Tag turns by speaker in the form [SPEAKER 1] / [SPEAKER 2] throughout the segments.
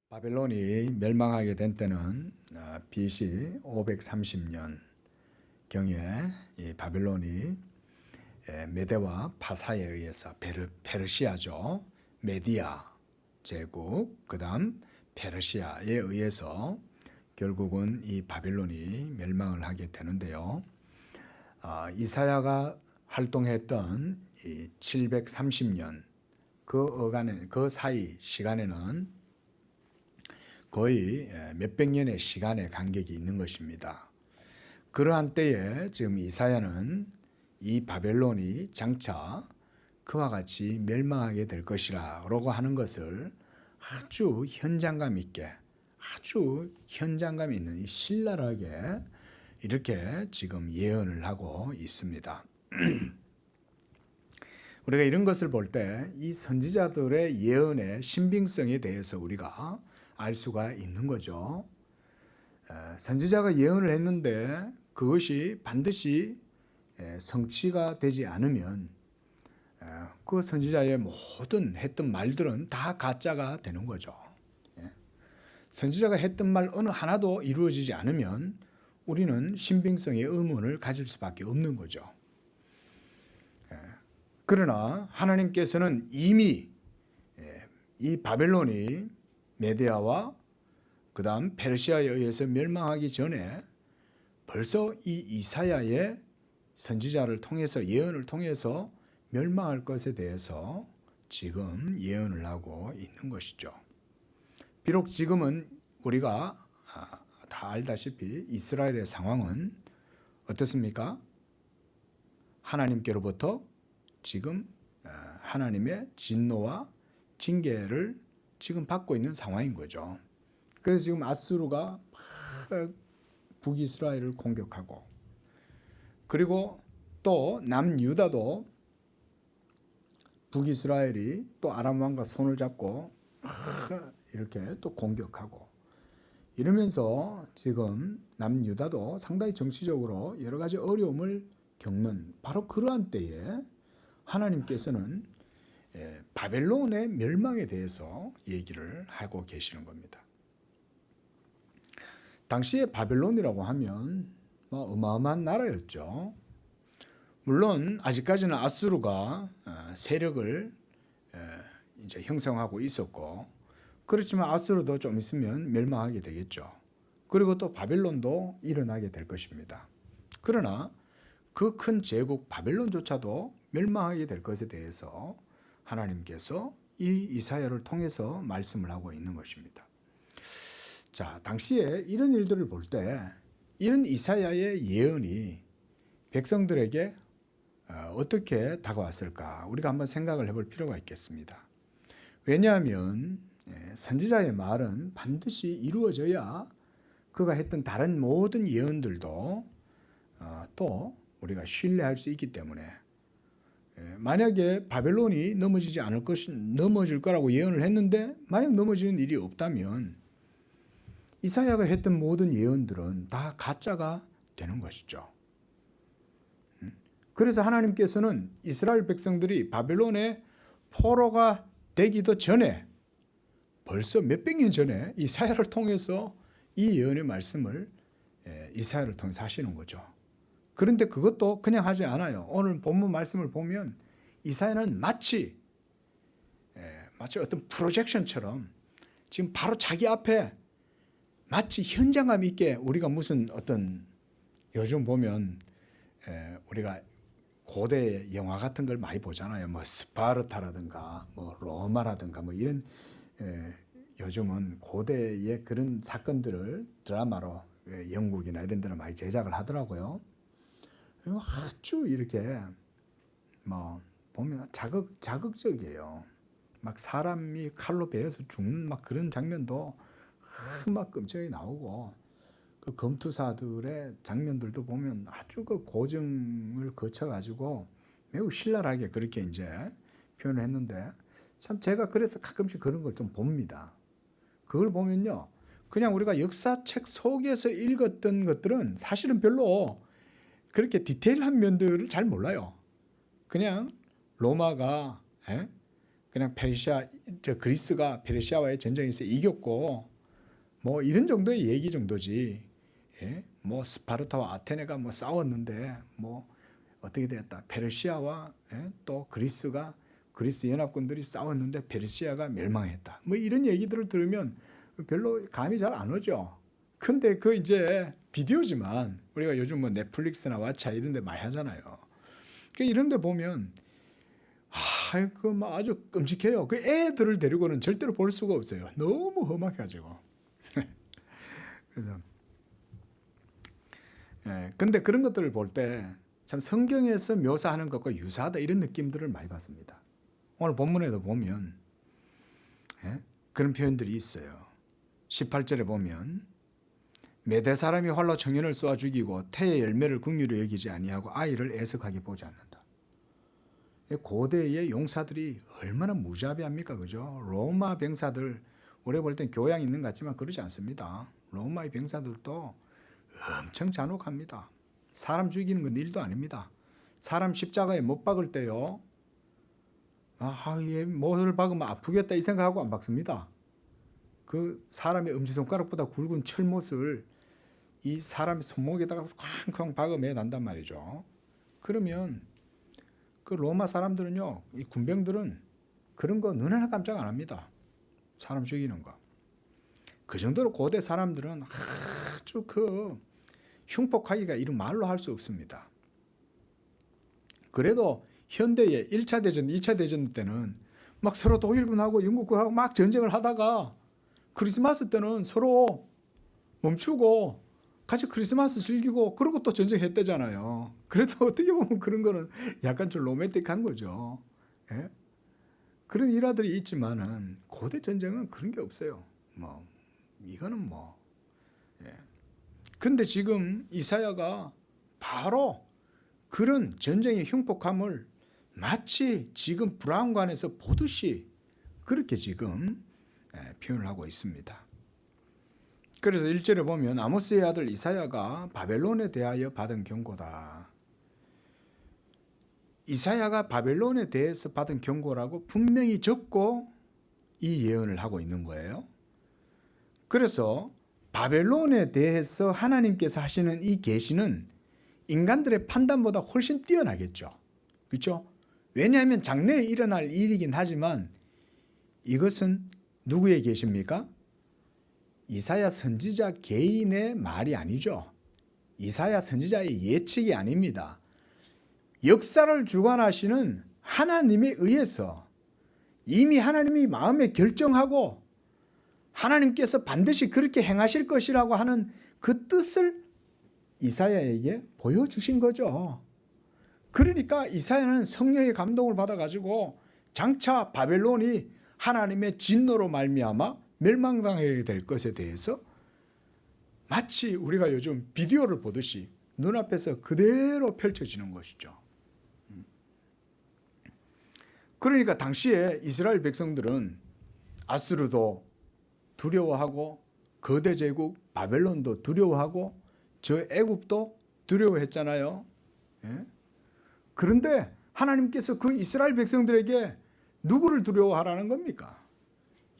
[SPEAKER 1] 바벨론이 멸망하게 된 때는 BC 530년 경에 이 바벨론이 메대와 파사에 의해서 페르시아죠. 메디아 제국, 그다음 페르시아에 의해서 결국은 이 바벨론이 멸망을 하게 되는데요. 이사야가 활동했던 이 730년 그 사이 시간에는 거의 몇백 년의 시간의 간격이 있는 것입니다. 그러한 때에 지금 이사야는 이 바벨론이 장차 그와 같이 멸망하게 될 것이라고 하는 것을 아주 현장감 있게, 아주 현장감 있는 신랄하게 이렇게 지금 예언을 하고 있습니다. 우리가 이런 것을 볼 때 이 선지자들의 예언의 신빙성에 대해서 우리가 알 수가 있는 거죠. 선지자가 예언을 했는데 그것이 반드시 성취가 되지 않으면 그 선지자의 모든 했던 말들은 다 가짜가 되는 거죠. 선지자가 했던 말 어느 하나도 이루어지지 않으면 우리는 신빙성의 의문을 가질 수밖에 없는 거죠. 그러나 하나님께서는 이미 이 바벨론이 메디아와 그 다음 페르시아에 의해서 멸망하기 전에 벌써 이 이사야의 선지자를 통해서 예언을 통해서 멸망할 것에 대해서 지금 예언을 하고 있는 것이죠. 비록 지금은 우리가 다 알다시피 이스라엘의 상황은 어떻습니까? 하나님께로부터 지금 하나님의 진노와 징계를 지금 받고 있는 상황인 거죠. 그래서 지금 아수르가 북이스라엘을 공격하고, 그리고 또 남유다도 북이스라엘이 또 아람 왕과 손을 잡고 이렇게 또 공격하고, 이러면서 지금 남유다도 상당히 정치적으로 여러 가지 어려움을 겪는 바로 그러한 때에 하나님께서는 바벨론의 멸망에 대해서 얘기를 하고 계시는 겁니다. 당시에 바벨론이라고 하면 어마어마한 나라였죠. 물론 아직까지는 아수르가 세력을 이제 형성하고 있었고, 그렇지만 아수르도 좀 있으면 멸망하게 되겠죠. 그리고 또 바벨론도 일어나게 될 것입니다. 그러나 그 큰 제국 바벨론조차도 멸망하게 될 것에 대해서 하나님께서 이 이사야를 통해서 말씀을 하고 있는 것입니다. 자, 당시에 이런 일들을 볼 때 이런 이사야의 예언이 백성들에게 어떻게 다가왔을까? 우리가 한번 생각을 해볼 필요가 있겠습니다. 왜냐하면 선지자의 말은 반드시 이루어져야 그가 했던 다른 모든 예언들도 또 우리가 신뢰할 수 있기 때문에, 만약에 바벨론이 넘어질 거라고 예언을 했는데 만약 넘어지는 일이 없다면 이사야가 했던 모든 예언들은 다 가짜가 되는 것이죠. 그래서 하나님께서는 이스라엘 백성들이 바벨론의 포로가 되기도 전에, 벌써 몇백 년 전에 이사야를 통해서 이 예언의 말씀을 이사야를 통해서 하시는 거죠. 그런데 그것도 그냥 하지 않아요. 오늘 본문 말씀을 보면 이사야는 마치 어떤 프로젝션처럼 지금 바로 자기 앞에 마치 현장감 있게, 우리가 무슨 어떤 요즘 보면 우리가 고대 영화 같은 걸 많이 보잖아요. 뭐 스파르타라든가 뭐 로마라든가 뭐 이런 요즘은 고대의 그런 사건들을 드라마로 영국이나 이런 데는 많이 제작을 하더라고요. 아주 이렇게 뭐 보면 자극적이에요. 막 사람이 칼로 베어서 죽는 막 그런 장면도 막 끔찍하게 나오고, 그 검투사들의 장면들도 보면 아주 그 고증을 거쳐가지고 매우 신랄하게 그렇게 이제 표현을 했는데, 참 제가 그래서 가끔씩 그런 걸 좀 봅니다. 그걸 보면요, 그냥 우리가 역사책 속에서 읽었던 것들은 사실은 별로 그렇게 디테일한 면들을 잘 몰라요. 그냥 로마가 그냥 그리스가 페르시아와의 전쟁에서 이겼고 뭐 이런 정도의 얘기 정도지. 예? 뭐 스파르타와 아테네가 뭐 싸웠는데 뭐 어떻게 됐다. 페르시아와 또 그리스 연합군들이 싸웠는데 페르시아가 멸망했다. 뭐 이런 얘기들을 들으면 별로 감이 잘 안 오죠. 근데 그 이제 비디오지만 우리가 요즘 뭐 넷플릭스나 왓챠 이런 데 많이 하잖아요. 그 이런 데 보면 그 아주 끔찍해요. 그 애들을 데리고는 절대로 볼 수가 없어요. 너무 험악해가지고. 그래서 근데 그런 것들을 볼 때 참 성경에서 묘사하는 것과 유사하다 이런 느낌들을 많이 받습니다. 오늘 본문에도 보면 그런 표현들이 있어요. 18절에 보면 메대 사람이 활로 청년을 쏘아 죽이고 태의 열매를 긍휼히 여기지 아니하고 아이를 애석하게 보지 않는다. 고대의 용사들이 얼마나 무자비합니까, 그죠? 로마 병사들 우리가 볼 땐 교양 있는 것 같지만 그러지 않습니다. 로마의 병사들도 엄청 잔혹합니다. 사람 죽이는 건 일도 아닙니다. 사람 십자가에 못 박을 때요. 얘 못을 박으면 아프겠다 이 생각하고 안 박습니다. 그 사람의 엄지손가락보다 굵은 철못을 이 사람의 손목에다가 쾅쾅 박으면 난단 말이죠. 그러면 그 로마 사람들은요, 이 군병들은 그런 거 눈 하나 깜짝 안 합니다. 사람 죽이는 거. 그 정도로 고대 사람들은 아주 흉폭하기가 이런 말로 할 수 없습니다. 그래도 현대의 1차 대전, 2차 대전 때는 막 서로 독일군하고 영국군하고 막 전쟁을 하다가 크리스마스 때는 서로 멈추고 같이 크리스마스 즐기고 그러고 또 전쟁했대잖아요. 그래도 어떻게 보면 그런 거는 약간 좀 로맨틱한 거죠. 예? 그런 일화들이 있지만은 고대 전쟁은 그런 게 없어요. 이거는 예. 근데 지금 이사야가 바로 그런 전쟁의 흉폭함을 마치 지금 브라운관에서 보듯이 그렇게 지금 표현을 하고 있습니다. 그래서 1절에 보면 아모스의 아들 이사야가 바벨론에 대하여 받은 경고다. 이사야가 바벨론에 대해서 받은 경고라고 분명히 적고 이 예언을 하고 있는 거예요. 그래서 바벨론에 대해서 하나님께서 하시는 이 계시는 인간들의 판단보다 훨씬 뛰어나겠죠. 그렇죠? 왜냐하면 장래에 일어날 일이긴 하지만 이것은 누구의 계시입니까? 이사야 선지자 개인의 말이 아니죠. 이사야 선지자의 예측이 아닙니다. 역사를 주관하시는 하나님에 의해서 이미 하나님이 마음에 결정하고 하나님께서 반드시 그렇게 행하실 것이라고 하는 그 뜻을 이사야에게 보여주신 거죠. 그러니까 이사야는 성령의 감동을 받아가지고 장차 바벨론이 하나님의 진노로 말미암아 멸망당하게 될 것에 대해서 마치 우리가 요즘 비디오를 보듯이 눈앞에서 그대로 펼쳐지는 것이죠. 그러니까 당시에 이스라엘 백성들은 아수르도 두려워하고 거대 제국 바벨론도 두려워하고 저 애굽도 두려워했잖아요. 예? 그런데 하나님께서 그 이스라엘 백성들에게 누구를 두려워하라는 겁니까?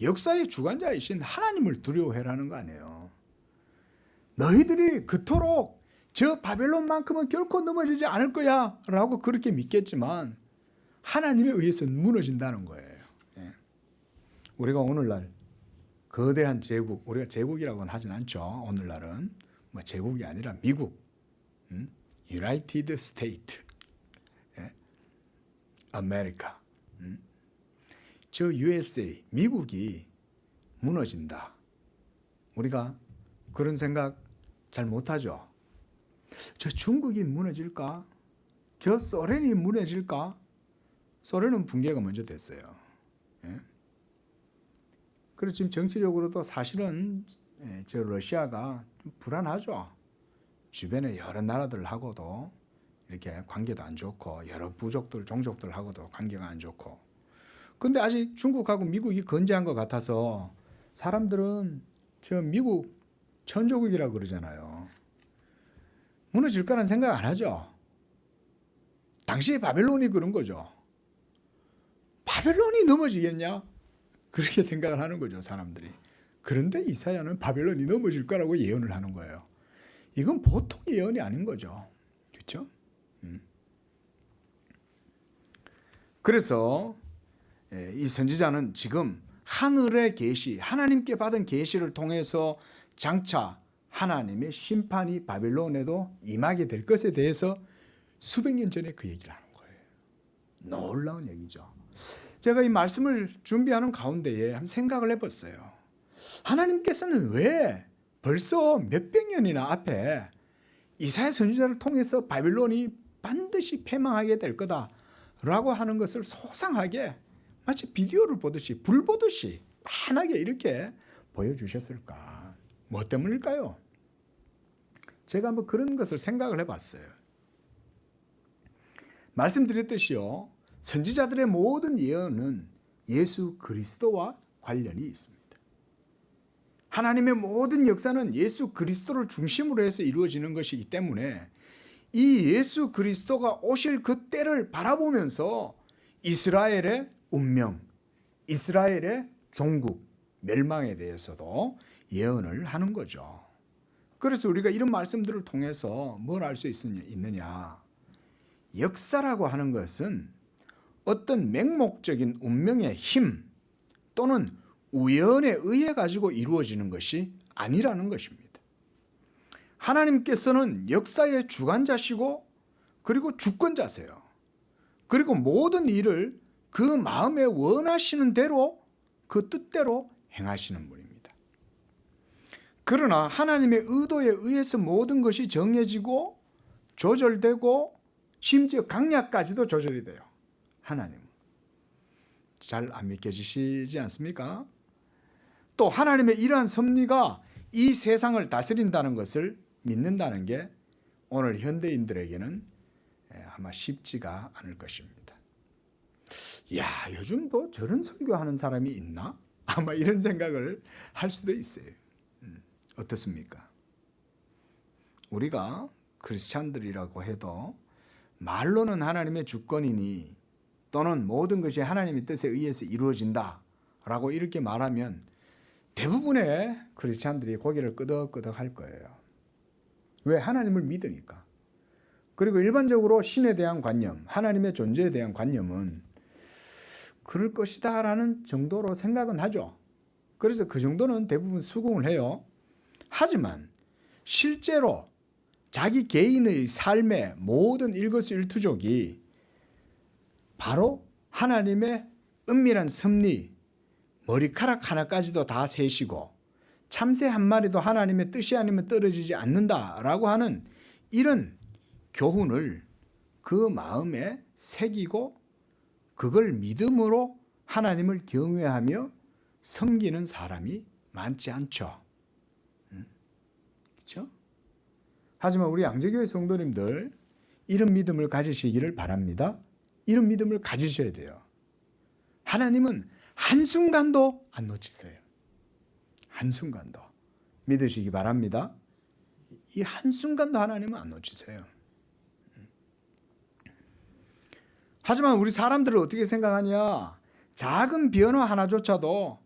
[SPEAKER 1] 역사의 주관자이신 하나님을 두려워해라는 거 아니에요. 너희들이 그토록 저 바벨론만큼은 결코 넘어지지 않을 거야 라고 그렇게 믿겠지만 하나님에 의해서는 무너진다는 거예요. 예. 우리가 오늘날 거대한 제국, 우리가 제국이라고는 하진 않죠. 오늘날은 제국이 아니라 미국, United States, 아메리카, 저 USA, 미국이 무너진다. 우리가 그런 생각 잘 못하죠. 저 중국이 무너질까? 저 소련이 무너질까? 소련은 붕괴가 먼저 됐어요. 예? 그리고 지금 정치적으로도 사실은 저 러시아가 좀 불안하죠. 주변에 여러 나라들하고도 이렇게 관계도 안 좋고 여러 부족들, 종족들하고도 관계가 안 좋고. 근데 아직 중국하고 미국이 건재한 것 같아서 사람들은 저 미국 천조국이라고 그러잖아요. 무너질 거라는 생각 안 하죠. 당시에 바벨론이 그런 거죠. 바벨론이 넘어지겠냐? 그렇게 생각을 하는 거죠, 사람들이. 그런데 이사야는 바벨론이 넘어질 거라고 예언을 하는 거예요. 이건 보통 예언이 아닌 거죠. 그렇죠? 그래서 이 선지자는 지금 하늘의 계시, 하나님께 받은 계시를 통해서 장차 하나님의 심판이 바벨론에도 임하게 될 것에 대해서 수백 년 전에 그 얘기를 하는 거예요. 놀라운 얘기죠. 제가 이 말씀을 준비하는 가운데에 한 생각을 해봤어요. 하나님께서는 왜 벌써 몇백 년이나 앞에 이사야 선지자를 통해서 바벨론이 반드시 패망하게 될 거다라고 하는 것을 소상하게 마치 비디오를 보듯이 불 보듯이 환하게 이렇게 보여주셨을까? 뭐 때문일까요? 제가 한번 그런 것을 생각을 해봤어요. 말씀드렸듯이요, 선지자들의 모든 예언은 예수 그리스도와 관련이 있습니다. 하나님의 모든 역사는 예수 그리스도를 중심으로 해서 이루어지는 것이기 때문에 이 예수 그리스도가 오실 그 때를 바라보면서 이스라엘의 운명, 이스라엘의 종국, 멸망에 대해서도 예언을 하는 거죠. 그래서 우리가 이런 말씀들을 통해서 뭘 알 수 있느냐? 역사라고 하는 것은 어떤 맹목적인 운명의 힘 또는 우연에 의해 가지고 이루어지는 것이 아니라는 것입니다. 하나님께서는 역사의 주관자시고 그리고 주권자세요. 그리고 모든 일을 그 마음에 원하시는 대로 그 뜻대로 행하시는 분입니다. 그러나 하나님의 의도에 의해서 모든 것이 정해지고 조절되고 심지어 강약까지도 조절이 돼요. 하나님은. 잘 안 믿겨지시지 않습니까? 또 하나님의 이러한 섭리가 이 세상을 다스린다는 것을 믿는다는 게 오늘 현대인들에게는 아마 쉽지가 않을 것입니다. 야, 요즘도 저런 설교하는 사람이 있나? 아마 이런 생각을 할 수도 있어요. 어떻습니까? 우리가 크리스찬들이라고 해도 말로는 하나님의 주권이니 또는 모든 것이 하나님의 뜻에 의해서 이루어진다라고 이렇게 말하면 대부분의 크리스찬들이 고개를 끄덕끄덕 할 거예요. 왜? 하나님을 믿으니까. 그리고 일반적으로 신에 대한 관념, 하나님의 존재에 대한 관념은 그럴 것이다 라는 정도로 생각은 하죠. 그래서 그 정도는 대부분 수긍을 해요. 하지만 실제로 자기 개인의 삶의 모든 일거수일투족이 바로 하나님의 은밀한 섭리, 머리카락 하나까지도 다 세시고 참새 한 마리도 하나님의 뜻이 아니면 떨어지지 않는다라고 하는 이런 교훈을 그 마음에 새기고 그걸 믿음으로 하나님을 경외하며 섬기는 사람이 많지 않죠. 그렇죠? 하지만 우리 양재교회 성도님들 이런 믿음을 가지시기를 바랍니다. 이런 믿음을 가지셔야 돼요. 하나님은 한순간도 안 놓치세요. 한순간도. 믿으시기 바랍니다. 이 한순간도 하나님은 안 놓치세요. 하지만 우리 사람들은 어떻게 생각하냐? 작은 변화 하나조차도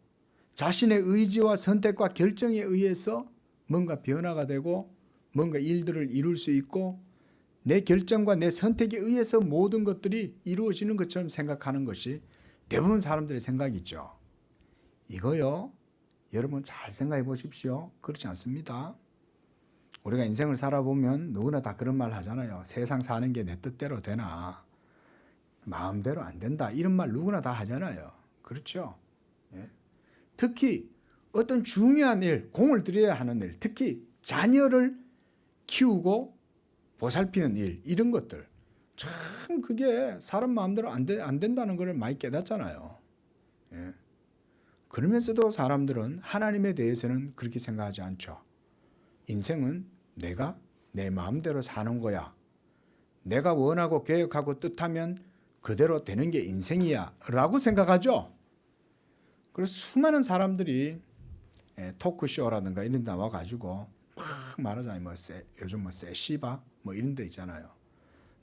[SPEAKER 1] 자신의 의지와 선택과 결정에 의해서 뭔가 변화가 되고 뭔가 일들을 이룰 수 있고 내 결정과 내 선택에 의해서 모든 것들이 이루어지는 것처럼 생각하는 것이 대부분 사람들의 생각이죠. 이거요, 여러분 잘 생각해 보십시오. 그렇지 않습니다. 우리가 인생을 살아보면 누구나 다 그런 말 하잖아요. 세상 사는 게 내 뜻대로 되나 마음대로 안 된다, 이런 말 누구나 다 하잖아요. 그렇죠? 예? 특히 어떤 중요한 일, 공을 들여야 하는 일, 특히 자녀를 키우고 보살피는 일, 이런 것들 참 그게 사람 마음대로 안 된다는 걸 많이 깨닫잖아요. 예. 그러면서도 사람들은 하나님에 대해서는 그렇게 생각하지 않죠. 인생은 내가 내 마음대로 사는 거야. 내가 원하고 계획하고 뜻하면 그대로 되는 게 인생이야 라고 생각하죠. 그래서 수많은 사람들이 토크쇼라든가 이런 데 나와가지고 막 말하잖아요. 요즘 세시바 이런 데 있잖아요.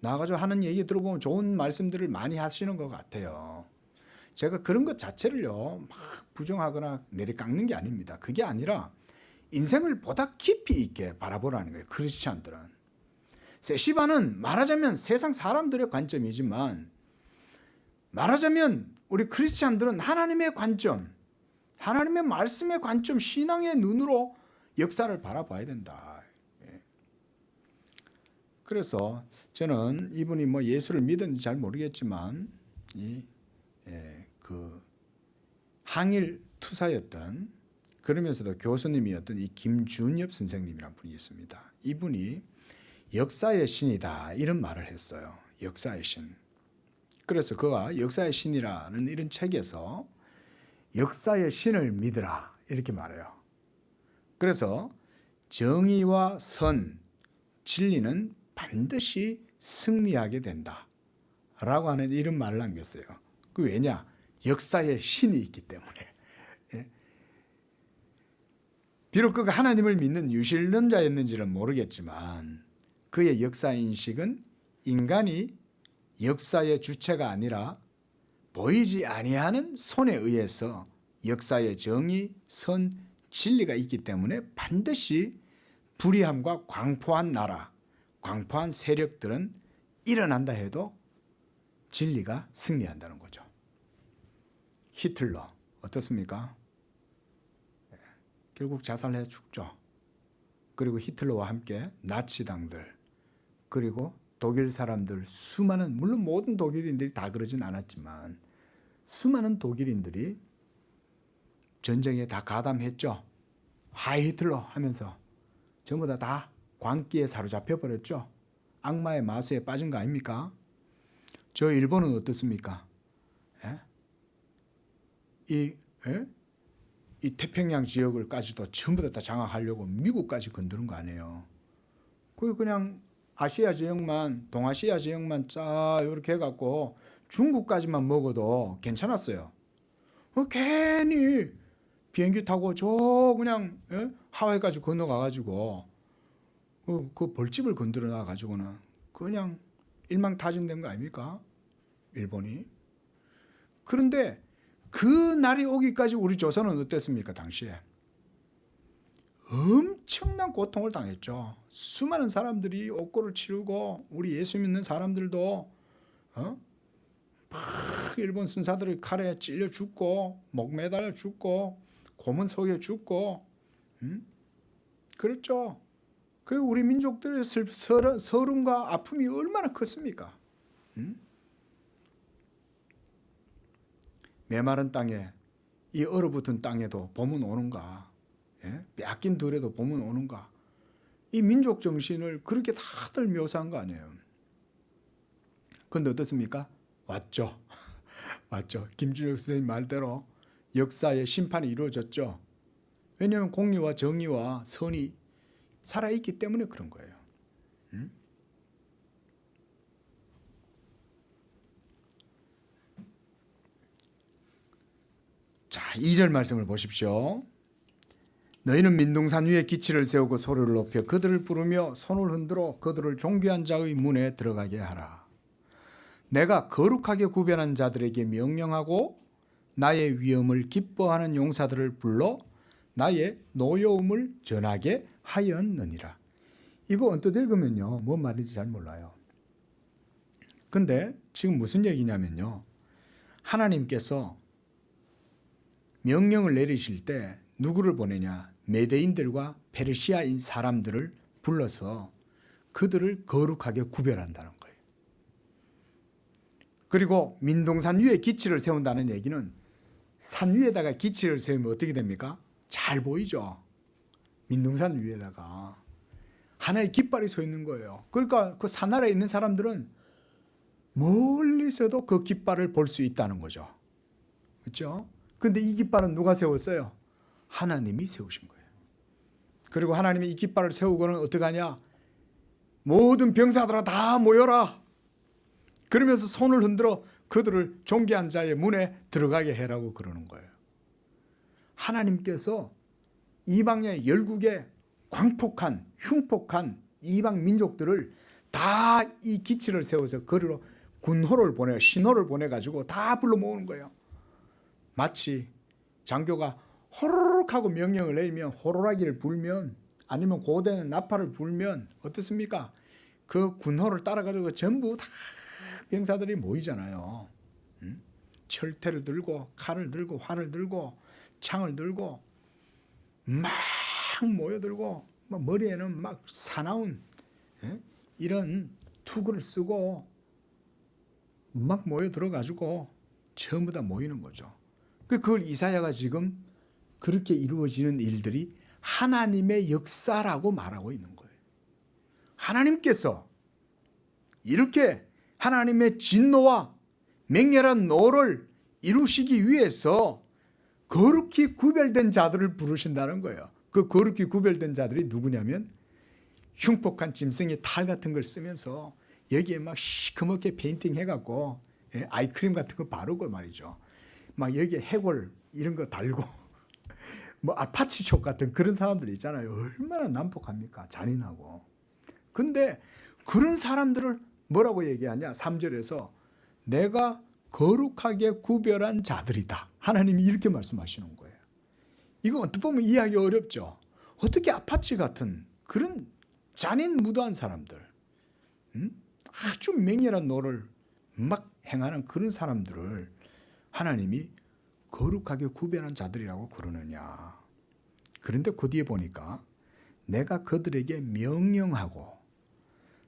[SPEAKER 1] 나와가지고 하는 얘기 들어보면 좋은 말씀들을 많이 하시는 것 같아요. 제가 그런 것 자체를요 막 부정하거나 내리깎는 게 아닙니다. 그게 아니라 인생을 보다 깊이 있게 바라보라는 거예요. 크리스찬들은. 세시바는 말하자면 세상 사람들의 관점이지만 말하자면 우리 크리스찬들은 하나님의 관점, 하나님의 말씀의 관점, 신앙의 눈으로 역사를 바라봐야 된다. 그래서 저는 이분이 뭐 예수를 믿었는지 잘 모르겠지만 그 항일 투사였던 그러면서도 교수님이었던 이 김준엽 선생님이라는 분이 있습니다. 이분이 역사의 신이다 이런 말을 했어요. 역사의 신. 그래서 그가 역사의 신이라는 이런 책에서 역사의 신을 믿으라 이렇게 말해요. 그래서 정의와 선, 진리는 반드시 승리하게 된다 라고 하는 이런 말을 남겼어요. 그 왜냐? 역사의 신이 있기 때문에. 비록 그가 하나님을 믿는 유실론자였는지는 모르겠지만 그의 역사인식은 인간이 역사의 주체가 아니라 보이지 아니하는 손에 의해서 역사의 정의, 선, 진리가 있기 때문에 반드시 불의함과 광포한 나라, 광포한 세력들은 일어난다 해도 진리가 승리한다는 거죠. 히틀러 어떻습니까? 결국 자살해 죽죠. 그리고 히틀러와 함께 나치당들 그리고 독일 사람들 수많은 물론 모든 독일인들이 다 그러진 않았지만 수많은 독일인들이 전쟁에 다 가담했죠. 하이 히틀러 하면서 전부 다 광기에 사로잡혀 버렸죠. 악마의 마수에 빠진 거 아닙니까? 저 일본은 어떻습니까? 이 태평양 지역을까지도 전부 다 장악하려고 미국까지 건드는 거 아니에요. 그냥 아시아 지역만, 동아시아 지역만 쫙 이렇게 해갖고 중국까지만 먹어도 괜찮았어요. 괜히 비행기 타고 저 그냥 하와이까지 건너가가지고 그 벌집을 건드려 놔가지고는 그냥 일망타진된 거 아닙니까? 일본이. 그런데 그 날이 오기까지 우리 조선은 어땠습니까? 당시에 엄청난 고통을 당했죠. 수많은 사람들이 옥고를 치르고 우리 예수 믿는 사람들도 막 일본 순사들의 칼에 찔려 죽고 목 매달려 죽고 고문 속에 죽고 그랬죠. 그 우리 민족들의 서름과 아픔이 얼마나 컸습니까? 메마른 땅에 이 얼어붙은 땅에도 봄은 오는가? 빼앗긴 들에도 봄은 오는가? 이 민족 정신을 그렇게 다들 묘사한 거 아니에요. 그런데 어떻습니까? 왔죠. 왔죠. 김준혁 선생님 말대로 역사의 심판이 이루어졌죠. 왜냐하면 공의와 정의와 선이 살아있기 때문에 그런 거예요. 자, 2절 말씀을 보십시오. 너희는 민둥산 위에 기치를 세우고 소리를 높여 그들을 부르며 손을 흔들어 그들을 존귀한 자의 문에 들어가게 하라. 내가 거룩하게 구별한 자들에게 명령하고 나의 위엄을 기뻐하는 용사들을 불러 나의 노여움을 전하게 하였느니라. 이거 언뜻 읽으면요 뭔 말인지 잘 몰라요. 근데 지금 무슨 얘기냐면요, 하나님께서 명령을 내리실 때 누구를 보내냐? 메대인들과 페르시아인 사람들을 불러서 그들을 거룩하게 구별한다는 거예요. 그리고 민둥산 위에 기치를 세운다는 얘기는 산 위에다가 기치를 세우면 어떻게 됩니까? 잘 보이죠. 민둥산 위에다가 하나의 깃발이 서 있는 거예요. 그러니까 그 산 아래에 있는 사람들은 멀리서도 그 깃발을 볼 수 있다는 거죠. 그렇죠? 근데 이 깃발은 누가 세웠어요? 하나님이 세우신 거예요. 그리고 하나님이 이 깃발을 세우고는 어떻게 하냐? 모든 병사들아 다 모여라. 그러면서 손을 흔들어 그들을 존귀한 자의 문에 들어가게 해라고 그러는 거예요. 하나님께서 이방의 열국의 광폭한 흉폭한 이방 민족들을 다 이 기치를 세워서 그리로 군호를 보내 신호를 보내가지고 다 불러 모으는 거예요. 마치 장교가 호로록 하고 명령을 내리면 호루라기를 불면 아니면 고대는 나팔을 불면 어떻습니까? 그 군호를 따라가지고 전부 다 병사들이 모이잖아요. 철퇴를 들고 칼을 들고 활을 들고 창을 들고 막 모여들고 머리에는 막 사나운 이런 투구를 쓰고 막 모여들어가지고 전부 다 모이는 거죠. 그걸 이사야가 지금 그렇게 이루어지는 일들이 하나님의 역사라고 말하고 있는 거예요. 하나님께서 이렇게 하나님의 진노와 맹렬한 노를 이루시기 위해서 거룩히 구별된 자들을 부르신다는 거예요. 그 거룩히 구별된 자들이 누구냐면 흉폭한 짐승의 탈 같은 걸 쓰면서 여기에 막 시커멓게 페인팅 해갖고 아이크림 같은 거 바르고 말이죠. 막 여기에 해골 이런 거 달고 뭐 아파치족 같은 그런 사람들 있잖아요. 얼마나 난폭합니까? 잔인하고. 근데 그런 사람들을 뭐라고 얘기하냐? 3절에서 내가 거룩하게 구별한 자들이다. 하나님이 이렇게 말씀하시는 거예요. 이거 어떻게 보면 이해하기 어렵죠. 어떻게 아파치 같은 그런 잔인무도한 사람들, 아주 맹렬한 노를 막 행하는 그런 사람들을 하나님이 거룩하게 구별한 자들이라고 그러느냐. 그런데 그 뒤에 보니까 내가 그들에게 명령하고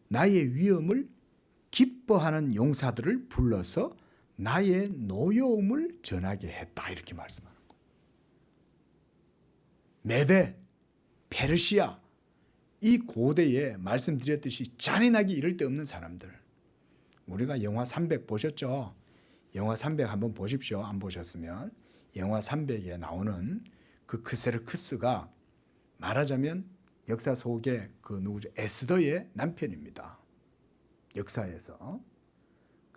[SPEAKER 1] 나의 위엄을 기뻐하는 용사들을 불러서 나의 노여움을 전하게 했다. 이렇게 말씀하는 거예요. 메데, 페르시아, 이 고대에 말씀드렸듯이 잔인하기 이를 데 없는 사람들. 우리가 영화 300 보셨죠? 영화 300 한번 보십시오. 안 보셨으면. 영화 300에 나오는 그 크세르크스가 말하자면 역사 속에 그 누구죠? 에스더의 남편입니다. 역사에서.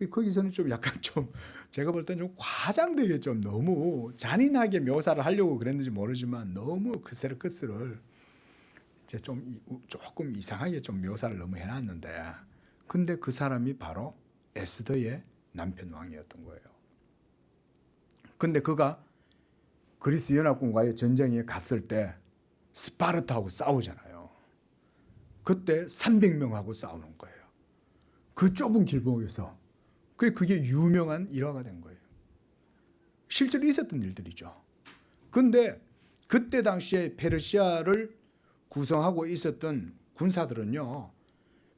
[SPEAKER 1] 거기서는 좀 약간 좀 제가 볼 때는 좀 과장되게 좀 너무 잔인하게 묘사를 하려고 그랬는지 모르지만 너무 크세르크스를 이제 좀 조금 이상하게 좀 묘사를 너무 해놨는데 근데 그 사람이 바로 에스더의 남편 왕이었던 거예요. 근데 그가 그리스 연합군과의 전쟁에 갔을 때 스파르타하고 싸우잖아요. 그때 300명하고 싸우는 거예요. 그 좁은 길목에서. 그게 유명한 일화가 된 거예요. 실제로 있었던 일들이죠. 근데 그때 당시에 페르시아를 구성하고 있었던 군사들은요.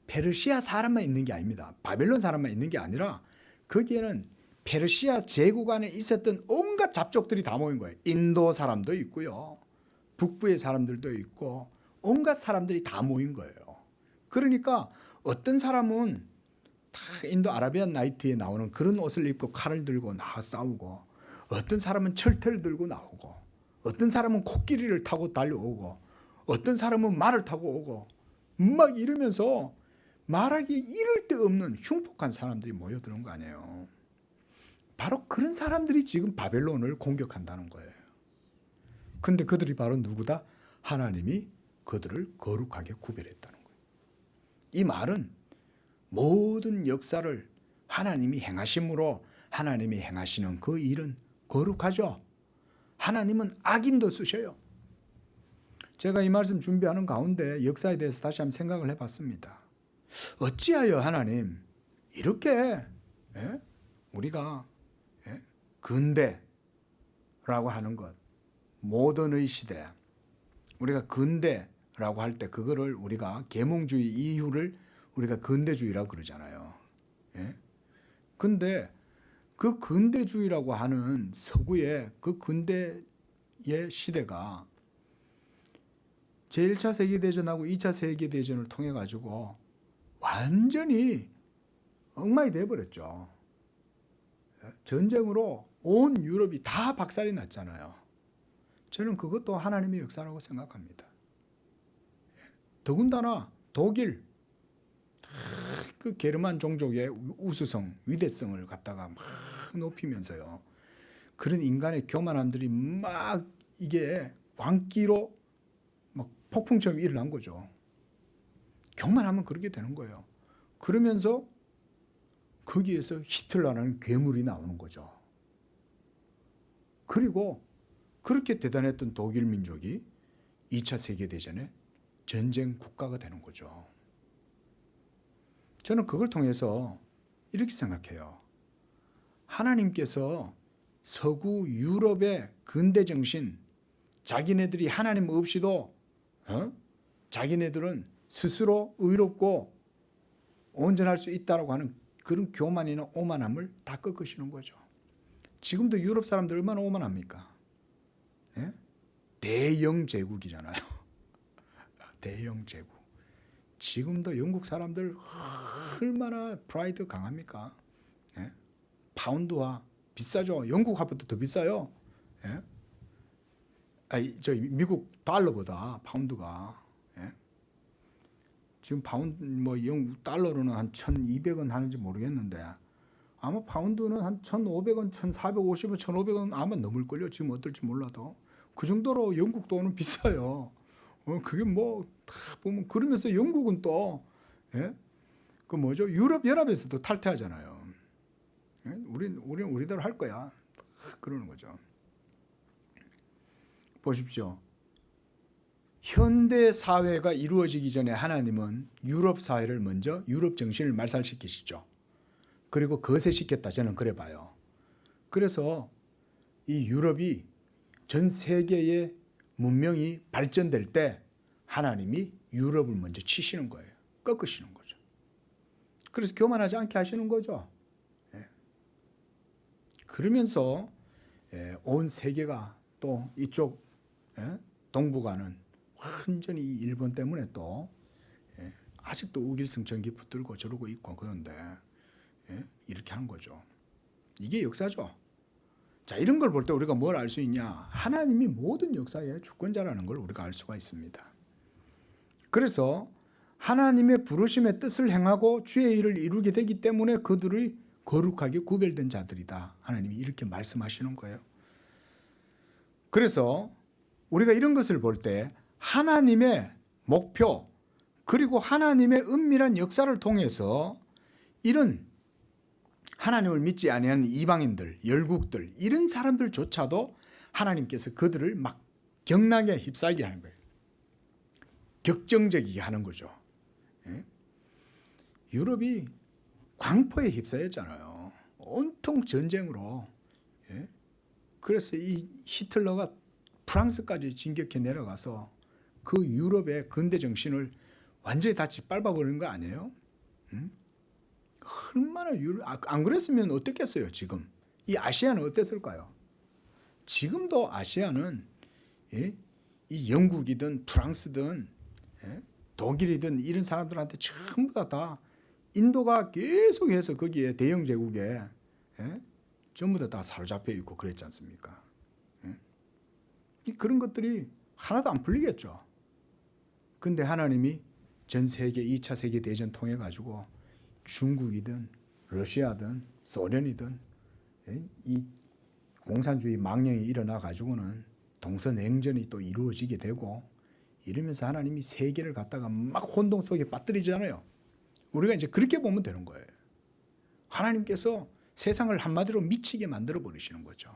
[SPEAKER 1] 페르시아 사람만 있는 게 아닙니다. 바벨론 사람만 있는 게 아니라 거기에는 페르시아 제국 안에 있었던 온갖 잡족들이 다 모인 거예요. 인도 사람도 있고요. 북부의 사람들도 있고 온갖 사람들이 다 모인 거예요. 그러니까 어떤 사람은 다 인도 아라비안 나이트에 나오는 그런 옷을 입고 칼을 들고 나와 싸우고 어떤 사람은 철퇴를 들고 나오고 어떤 사람은 코끼리를 타고 달려오고 어떤 사람은 말을 타고 오고 막 이러면서 말하기 이를 데 없는 흉폭한 사람들이 모여드는 거 아니에요. 바로 그런 사람들이 지금 바벨론을 공격한다는 거예요. 근데 그들이 바로 누구다? 하나님이 그들을 거룩하게 구별했다는 거예요. 이 말은 모든 역사를 하나님이 행하심으로 하나님이 행하시는 그 일은 거룩하죠. 하나님은 악인도 쓰셔요. 제가 이 말씀 준비하는 가운데 역사에 대해서 다시 한번 생각을 해봤습니다. 어찌하여 하나님 이렇게 우리가 근대라고 하는 것, 모던의 시대, 우리가 근대라고 할 때 그거를 우리가 계몽주의 이후를 우리가 근대주의라고 그러잖아요. 근데 그 근대주의라고 하는 서구의 그 근대의 시대가 제1차 세계대전하고 2차 세계대전을 통해 가지고 완전히 엉망이 돼버렸죠. 전쟁으로 온 유럽이 다 박살이 났잖아요. 저는 그것도 하나님의 역사라고 생각합니다. 더군다나 독일 그 게르만 종족의 우수성, 위대성을 갖다가 막 높이면서요. 그런 인간의 교만함들이 막 이게 광기로 막 폭풍처럼 일어난 거죠. 교만하면 그렇게 되는 거예요. 그러면서 거기에서 히틀러라는 괴물이 나오는 거죠. 그리고 그렇게 대단했던 독일 민족이 2차 세계대전에 전쟁 국가가 되는 거죠. 저는 그걸 통해서 이렇게 생각해요. 하나님께서 서구 유럽의 근대 정신, 자기네들이 하나님 없이도 자기네들은 스스로 의롭고 온전할 수 있다고 하는 그런 교만이나 오만함을 다 꺾으시는 거죠. 지금도 유럽 사람들 얼마나 오만합니까? 예? 대영 제국이잖아요. 대영 제국. 지금도 영국 사람들 얼마나 프라이드 강합니까? 예? 파운드화 비싸죠. 영국 화보다 더 비싸요. 예? 저 미국 달러보다 파운드가. 예? 지금 파운드 영국 달러로는 한 1,200원 하는지 모르겠는데 아마 파운드는 한 1,500원, 1,450원, 1,500원 아마 넘을걸요. 지금 어떨지 몰라도 그 정도로 영국 돈은 비싸요. 그게 다 보면 그러면서 영국은 또 그 유럽 연합에서도 탈퇴하잖아요. 우리는 우리대로 할 거야. 그러는 거죠. 보십시오. 현대 사회가 이루어지기 전에 하나님은 유럽 사회를 먼저 유럽 정신을 말살시키시죠. 그리고 거세시켰다. 저는 그래 봐요. 그래서 이 유럽이 전 세계의 문명이 발전될 때 하나님이 유럽을 먼저 치시는 거예요. 꺾으시는 거죠. 그래서 교만하지 않게 하시는 거죠. 그러면서 온 세계가 또 이쪽 동북아는 완전히 일본 때문에 또 아직도 우길승천기 붙들고 저러고 있고 그런데 이렇게 하는 거죠. 이게 역사죠. 자, 이런 걸 볼 때 우리가 뭘 알 수 있냐? 하나님이 모든 역사의 주권자라는 걸 우리가 알 수가 있습니다. 그래서 하나님의 부르심의 뜻을 행하고 주의 일을 이루게 되기 때문에 그들이 거룩하게 구별된 자들이다. 하나님이 이렇게 말씀하시는 거예요. 그래서 우리가 이런 것을 볼 때 하나님의 목표 그리고 하나님의 은밀한 역사를 통해서 이런 하나님을 믿지 아니하는 이방인들, 열국들 이런 사람들조차도 하나님께서 그들을 막 경락에 휩싸이게 하는 거예요. 격정적이게 하는 거죠. 유럽이 광포에 휩싸였잖아요. 온통 전쟁으로. 그래서 이 히틀러가 프랑스까지 진격해 내려가서 그 유럽의 근대 정신을 완전히 다 짓밟아버리는 거 아니에요? 얼마나 안 그랬으면 어땠겠어요? 지금 이 아시아는 어땠을까요? 지금도 아시아는 이 영국이든 프랑스든 독일이든 이런 사람들한테 전부 다 인도가 계속해서 거기에 대영 제국에 전부 다 사로잡혀 있고 그랬지 않습니까? 그런 것들이 하나도 안 풀리겠죠. 근데 하나님이 전 세계 2차 세계 대전 통해 가지고 중국이든 러시아든 소련이든 이 공산주의 망령이 일어나 가지고는 동서냉전이 또 이루어지게 되고 이러면서 하나님이 세계를 갖다가 막 혼동 속에 빠뜨리잖아요. 우리가 이제 그렇게 보면 되는 거예요. 하나님께서 세상을 한마디로 미치게 만들어 버리시는 거죠.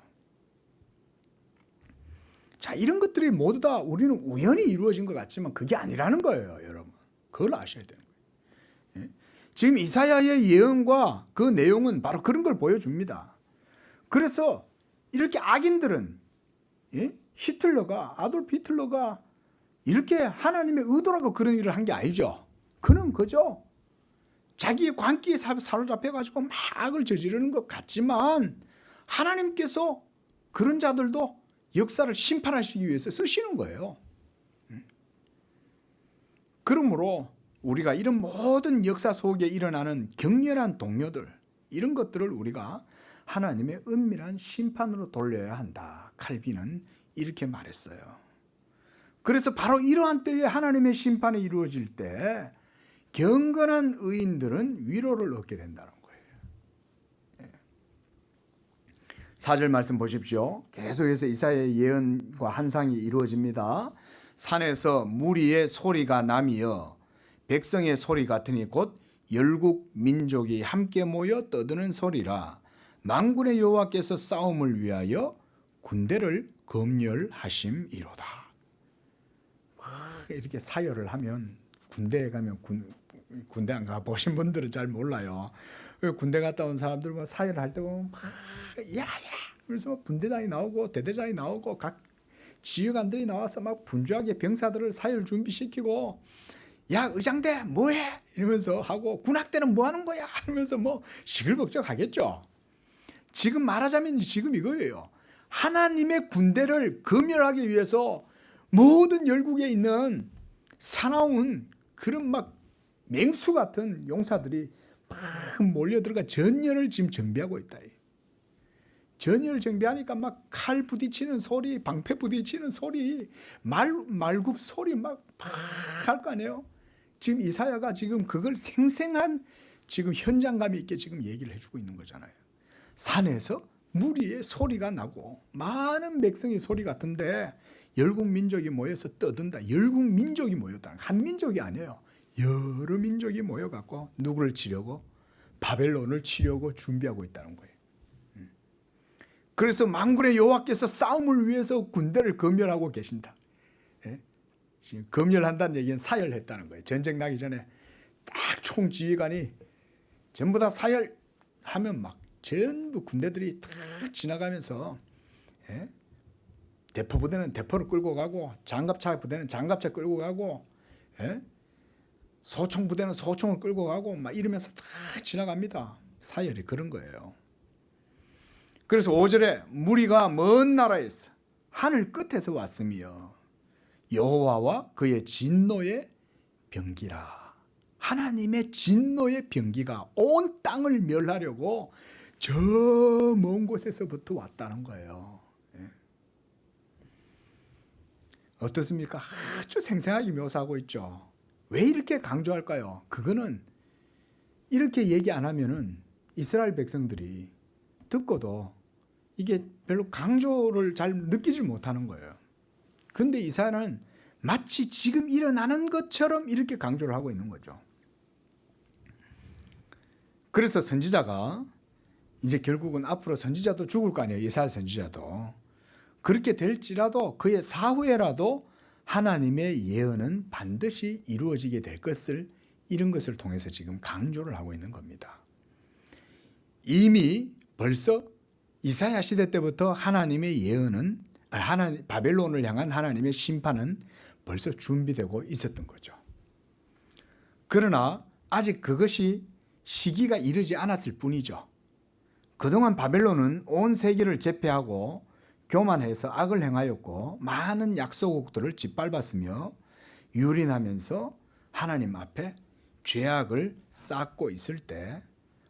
[SPEAKER 1] 자, 이런 것들이 모두 다 우리는 우연히 이루어진 것 같지만 그게 아니라는 거예요, 여러분. 그걸 아셔야 되는 거예요. 지금 이사야의 예언과 그 내용은 바로 그런 걸 보여줍니다. 그래서 이렇게 악인들은 아돌프 히틀러가 이렇게 하나님의 의도라고 그런 일을 한 게 아니죠. 그는 그저 자기의 광기에 사로잡혀가지고 막 악을 저지르는 것 같지만 하나님께서 그런 자들도 역사를 심판하시기 위해서 쓰시는 거예요. 그러므로 우리가 이런 모든 역사 속에 일어나는 격렬한 동료들 이런 것들을 우리가 하나님의 은밀한 심판으로 돌려야 한다. 칼빈은 이렇게 말했어요. 그래서 바로 이러한 때에 하나님의 심판이 이루어질 때 경건한 의인들은 위로를 얻게 된다는 거예요. 4절 말씀 보십시오. 계속해서 이사야의 예언과 환상이 이루어집니다. 산에서 무리의 소리가 나미어 백성의 소리 같으니 곧 열국 민족이 함께 모여 떠드는 소리라. 만군의 여호와께서 싸움을 위하여 군대를 검열하심이로다. 이렇게 사열을 하면 군대에 가면 군대 안 가보신 분들은 잘 몰라요. 군대 갔다 온 사람들 뭐 사열할 때 보면 막 야야 그래서 분대장이 나오고 대대장이 나오고 각 지휘관들이 나와서 막 분주하게 병사들을 사열 준비시키고 야 의장대 뭐해 이러면서 하고 군악대는 뭐 하는 거야 하면서 뭐 시끌벅적 하겠죠. 지금 말하자면 지금 이거예요. 하나님의 군대를 검열하기 위해서 모든 열국에 있는 사나운 그런 막 맹수 같은 용사들이 막 몰려들어가 전열을 지금 정비하고 있다. 전열을 정비하니까 막 칼 부딪히는 소리, 방패 부딪히는 소리, 말굽 소리 막 할 거 아니에요. 지금 이사야가 지금 그걸 생생한 지금 현장감 있게 지금 얘기를 해주고 있는 거잖아요. 산에서 무리의 소리가 나고 많은 백성의 소리 같은데 열국 민족이 모여서 떠든다. 열국 민족이 모였다. 한 민족이 아니에요. 여러 민족이 모여갖고 누구를 치려고? 바벨론을 치려고 준비하고 있다는 거예요. 그래서 만군의 여호와께서 싸움을 위해서 군대를 검열하고 계신다. 지금 검열한다는 얘기는 사열했다는 거예요. 전쟁 나기 전에 딱 총지휘관이 전부 다 사열하면 막 전부 군대들이 탁 지나가면서 대포 부대는 대포를 끌고 가고 장갑차 부대는 장갑차 끌고 가고 소총 부대는 소총을 끌고 가고 막 이러면서 탁 지나갑니다. 사열이 그런 거예요. 그래서 5절에 무리가 먼 나라에서 하늘 끝에서 왔으며 여호와와 그의 진노의 병기라. 하나님의 진노의 병기가 온 땅을 멸하려고 저 먼 곳에서부터 왔다는 거예요. 어떻습니까? 아주 생생하게 묘사하고 있죠. 왜 이렇게 강조할까요? 그거는 이렇게 얘기 안 하면은 이스라엘 백성들이 듣고도 이게 별로 강조를 잘 느끼질 못하는 거예요. 그런데 이사야는 마치 지금 일어나는 것처럼 이렇게 강조를 하고 있는 거죠. 그래서 선지자가 이제 결국은 앞으로 선지자도 죽을 거 아니에요. 이사야 선지자도. 그렇게 될지라도 그의 사후에라도 하나님의 예언은 반드시 이루어지게 될 것을 이런 것을 통해서 지금 강조를 하고 있는 겁니다. 이미 벌써 이사야 시대 때부터 하나님의 예언은 바벨론을 향한 하나님의 심판은 벌써 준비되고 있었던 거죠. 그러나 아직 그것이 시기가 이르지 않았을 뿐이죠. 그동안 바벨론은 온 세계를 제패하고 교만해서 악을 행하였고 많은 약소국들을 짓밟았으며 유린하면서 하나님 앞에 죄악을 쌓고 있을 때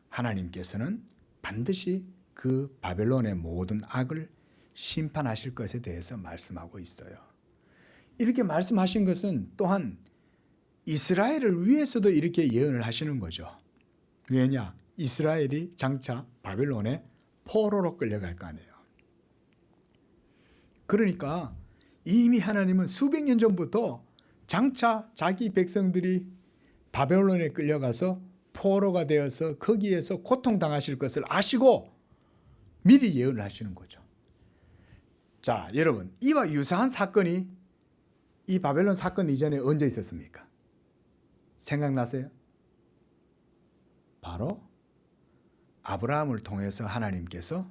[SPEAKER 1] 하나님께서는 반드시 그 바벨론의 모든 악을 심판하실 것에 대해서 말씀하고 있어요. 이렇게 말씀하신 것은 또한 이스라엘을 위해서도 이렇게 예언을 하시는 거죠. 왜냐? 이스라엘이 장차 바벨론의 포로로 끌려갈 거 아니에요. 그러니까 이미 하나님은 수백 년 전부터 장차 자기 백성들이 바벨론에 끌려가서 포로가 되어서 거기에서 고통당하실 것을 아시고 미리 예언을 하시는 거죠. 자, 여러분, 이와 유사한 사건이 이 바벨론 사건 이전에 언제 있었습니까? 생각나세요? 바로 아브라함을 통해서 하나님께서